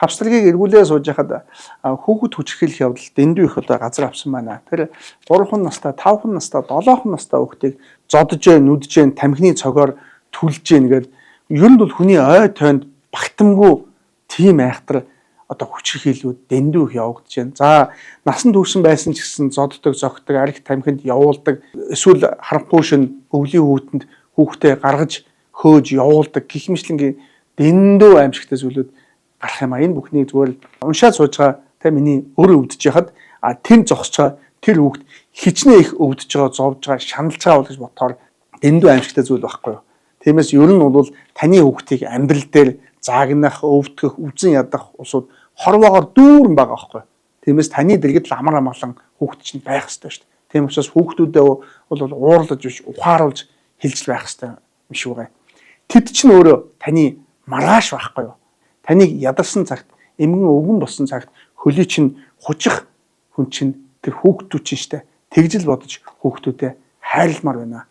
хавцлагийг эргүүлээ сууж хахад хүүхэд хүчрхийлэх явдал дэндүү их одоо газар авсан байна. Тэр 3 настай, 5 настай, 7 настай хүүхдийг зодож, нүдж, тамхины цогоор түлж гээд ер нь бол хүний ой тойнд багтамгүй тийм айхтар одоо хүчрхийлүүд дэндүү их явагдаж байна. За насан турш байсан ч гэсэн зоддог, зогтдог, арх тамхинд явуулдаг, эсвэл харанхуй шин өвлийн хүүтэнд хүүхдээ гаргаж хөөж явуулдаг гэх мэтлэнгийн дэндүү аимшигтай зүйлүүд гарах юм а. Энэ бүхнийг зүгээр уншаад сууж байгаа тэ миний өөрөө өвдөж яхад тэр зогсож байгаа тэр хүүхд хичнээн их өвдөж байгаа, зовж байгаа, шаналж байгаа гэж бодохоор дэндүү аимшигтай зүйл байхгүй юу. Тиймээс ер нь бол таны хүүхдийг амьдрал дээр заагнах, өвдгөх, үзэн ядах усуд хорвоогоор дүүрэн байгаа байхгүй юу. Тиймээс таны дэргэд л амар амгалан хүүхд чинь байх ёстой шүү дээ. Тийм учраас хүүхдүүдээ бол уурлаж биш, ухааруулж хэлж байх ёстой юм шиг байгаа. Тэд чинь өөрөө таны маргааш байхгүй юу. Таныг ядарсан цагт, эмгэн өвгөн болсон цагт хөлий чинь хужих хүн чинь тэр хүүхдүүд чинь штэ тэгжил бодож хүүхдүүдэд хайрламар байна.